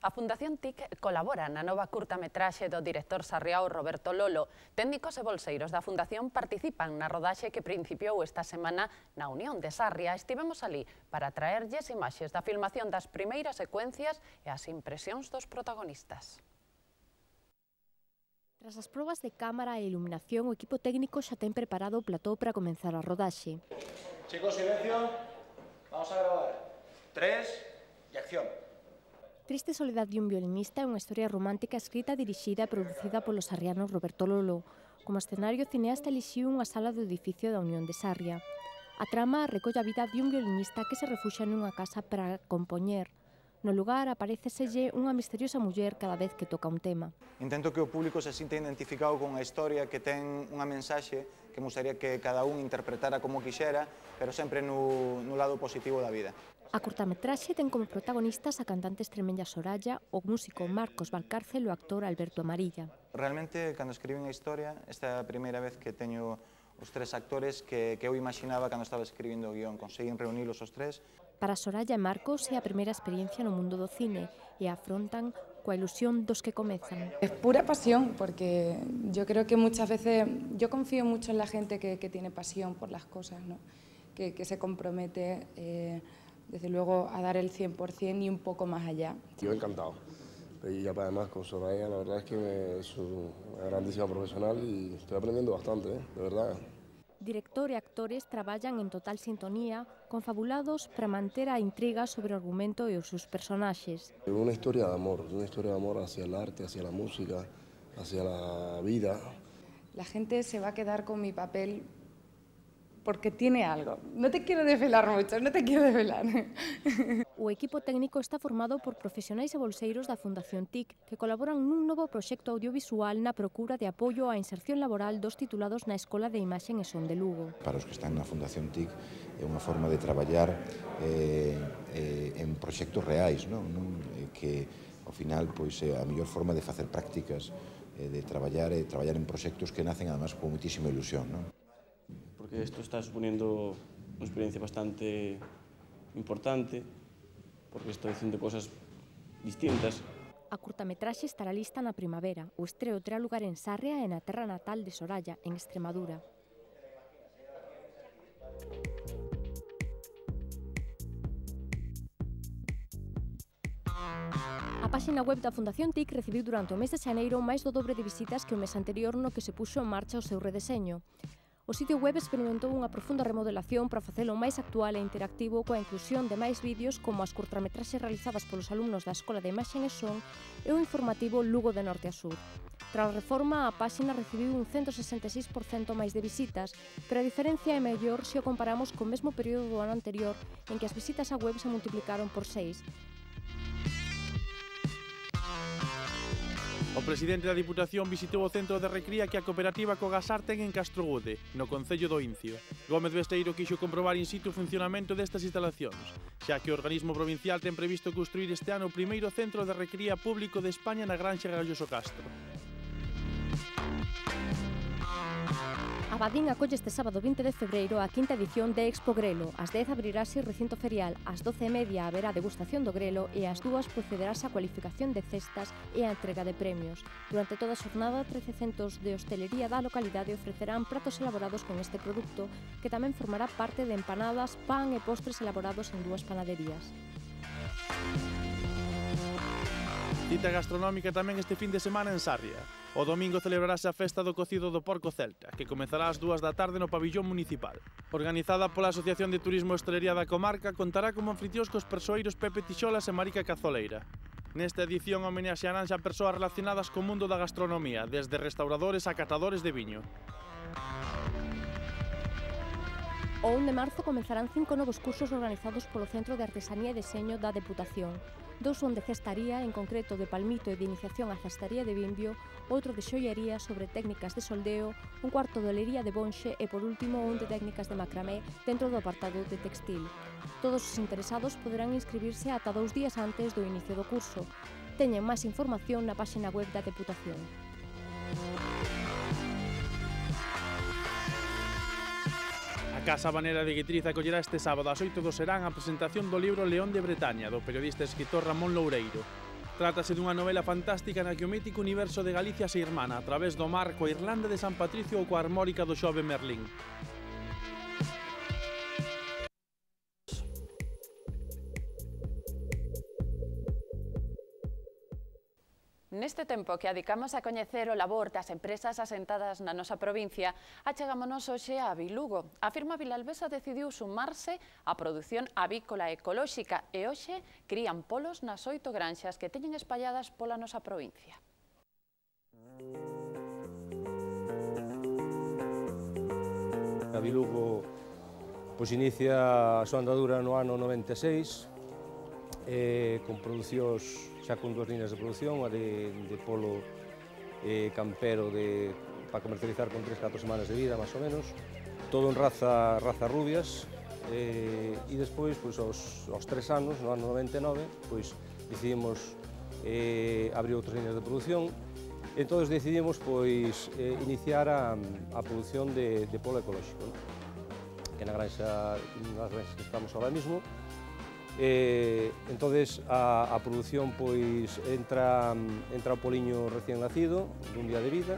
A Fundación TIC colabora na nova curtametraxe do director sarriao Roberto Lolo. Técnicos e bolseiros da Fundación participan na rodaxe que principiou esta semana na Unión de Sarria. Estivemos alí para traerlles imaxes da filmación das primeiras secuencias e as impresións dos protagonistas. Tras as probas de cámara e iluminación, o equipo técnico xa ten preparado o plató para comenzar a rodaxe. Chicos, silencio. Vamos a grabar. 3 y acción. Triste soledad de un violinista é unha historia romántica escrita, dirixida e producida polo sarriano Roberto Lolo. Como escenario, o cineasta elixiu unha sala do edificio da Unión de Sarria. A trama recolle a vida de un violinista que se refuxa nunha casa para compoñer. No lugar apareceselle unha misteriosa muller cada vez que toca un tema. Intento que o público se sinta identificado con a historia, que ten unha mensaxe que me gustaría que cada un interpretara como quixera, pero sempre no lado positivo da vida. A curtametraxe ten como protagonistas a cantante extremeña Soraya, o músico Marcos Valcárcel e o actor Alberto Amarilla. Realmente, cando escribín a historia, esta é a primeira vez que teño os tres actores que eu imaginaba cando estaba escribindo o guión. Conseguín reunilos os tres. Para Soraya e Marcos é a primeira experiencia no mundo do cine e afrontan coa ilusión dos que comezan. Es pura pasión, porque yo creo que muchas veces, yo confío mucho en la gente que tiene pasión por las cosas, ¿no? Que se compromete desde luego a dar el 100% y un poco más allá. Yo encantado. Y además con Soraya, la verdad es que es una grandísima profesional y estoy aprendiendo bastante, de verdad. Director e actores traballan en total sintonía, confabulados para manter a intriga sobre o argumento e os seus personaxes. Una historia de amor hacia el arte, hacia la música, hacia la vida. La gente se va a quedar con mi papel porque tiene algo. No te quiero desvelar mucho, no te quiero desvelar. O equipo técnico está formado por profesionais e bolseiros da Fundación TIC que colaboran nun novo proxecto audiovisual na procura de apoio á inserción laboral dos titulados na Escola de Imaxe e Son de Lugo. Para os que están na Fundación TIC é unha forma de traballar en proxectos reais, non? Que ao final pois, é a mellor forma de facer prácticas, de traballar en proxectos que nacen además con muitísima ilusión, non? Porque esto está suponiendo una experiencia bastante importante, porque estoy haciendo cosas distintas. A curtametraxe estará lista na primavera. O estreo terá lugar en Sarria e na terra natal de Soraya, en Extremadura. A páxina web da Fundación TIC recibiu durante o mes de xaneiro máis do dobre de visitas que o mes anterior no que se puxo en marcha o seu redeseño. O sitio web experimentou unha profunda remodelación para facelo máis actual e interactivo coa inclusión de máis vídeos como as curtametraxes realizadas polos alumnos da Escola de Imaxe e Son e o informativo Lugo de norte a sur. Tras a reforma, a páxina recibiu un 166% máis de visitas, pero a diferencia é mellor se o comparamos co mesmo período do ano anterior en que as visitas á web se multiplicaron por 6. O presidente da Diputación visitou o centro de recría que a cooperativa Cogasar ten en Castrogude, no concello do Incio. Gómez Besteiro quixo comprobar in situ o funcionamento destas instalacións, xa que o organismo provincial ten previsto construir este ano o primeiro centro de recría público de España na Granxa Galloso Castro. Abadín acolle este sábado 20 de febreiro a quinta edición de Expo Grelo. Ás 10 abrirase o recinto ferial, ás 12:30 haberá degustación do grelo e ás 2 procederase a cualificación de cestas e a entrega de premios. Durante toda a xornada, 13 centros de hostelería da localidade ofrecerán pratos elaborados con este produto, que tamén formará parte de empanadas, pan e postres elaborados en 2 panaderías. Cita gastronómica tamén este fin de semana en Sarria. O domingo celebrarase a festa do cocido do porco celta, que comezará ás 2 da tarde no pabillón municipal. Organizada pola Asociación de Turismo e Hostelería da Comarca, contará como anfitrións cos persoeiros Pepe Tixolas e Marica Cazoleira. Nesta edición homenaxearán xa persoas relacionadas co mundo da gastronomía, desde restauradores a catadores de viño. O 1 de marzo comenzarán 5 novos cursos organizados polo Centro de Artesanía e Deseño da Deputación. 2 son de cestaría, en concreto de palmito e de iniciación á cestaría de Bimbio, outro de xoiería sobre técnicas de soldeo, un cuarto de olería de Bonxe e, por último, un de técnicas de macramé dentro do apartado de textil. Todos os interesados poderán inscribirse ata 2 días antes do inicio do curso. Teñen máis información na páxina web da Deputación. Casa Habanera de Guitriz acollerá este sábado ás 8 do serán a presentación do libro León de Bretaña, do periodista e escritor Ramón Loureiro. Trátase dunha novela fantástica na que o mítico universo de Galicia se irmana a través do mar coa Irlanda de San Patricio ou coa armórica do xove Merlín. Neste tempo que adicamos a coñecer o labor das empresas asentadas na nosa provincia, achegámonos hoxe a Vilugo. A firma vilalbesa decidiu sumarse á produción avícola ecolóxica e hoxe crían polos nas 8 granxas que teñen espalladas pola nosa provincia. A Vilugo inicia a súa andadura no ano 96, con producións xa con 2 líneas de produción, a de polo campero para comercializar con 3-4 semanas de vida, máis ou menos, todo en raza rubias, e despois, aos 3 anos, no ano 99, decidimos abrir outras líneas de produción, e entón decidimos iniciar a produción de polo ecolóxico, que na granxa que estamos ahora mismo. Entonces a produción entra o poliño recién nacido dun día de vida,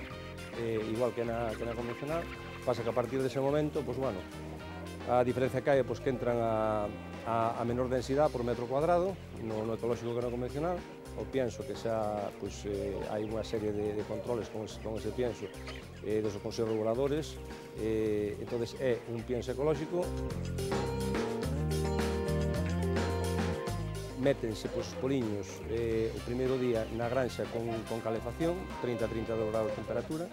igual que na convencional. Pasa que a partir dese momento, a diferencia que hai que entran a menor densidade por metro cuadrado no ecolóxico que no convencional. O pienso que xa hai unha serie de controles con ese pienso dos consellos reguladores, entonces é un pienso ecolóxico. Métense os poliños o primeiro día na granxa con calefacción, 30-32 graus de temperatura,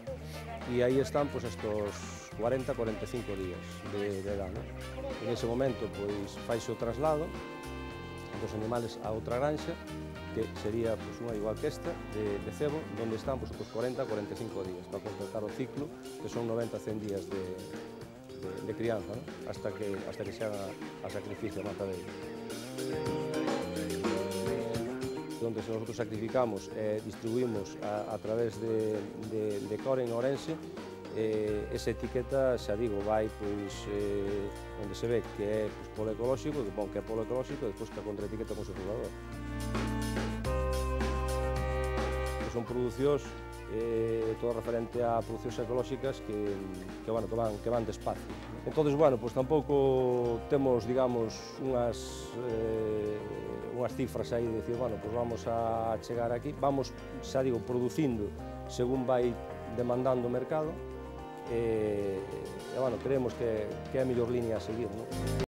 e aí están estos 40-45 días de edad. En ese momento faise o traslado dos animales a outra granxa, que sería unha igual que esta, de cebo, onde están os 40-45 días, para completar o ciclo, que son 90-100 días de crianza, hasta que se haga a sacrificio, a matadeira. Onde nosotros sacrificamos e distribuímos a través de Core en Ourense, esa etiqueta, xa digo, vai onde se ve que é polo ecolóxico, que é polo ecolóxico, e despois que a contraetiqueta con o regulador. Son producións todo referente a producións ecolóxicas que van despacio. Entón, tampouco temos, digamos, unhas cifras aí de dicir, vamos a chegar aquí, vamos, xa digo, producindo según vai demandando o mercado, e creemos que é a mellor línea a seguir, non?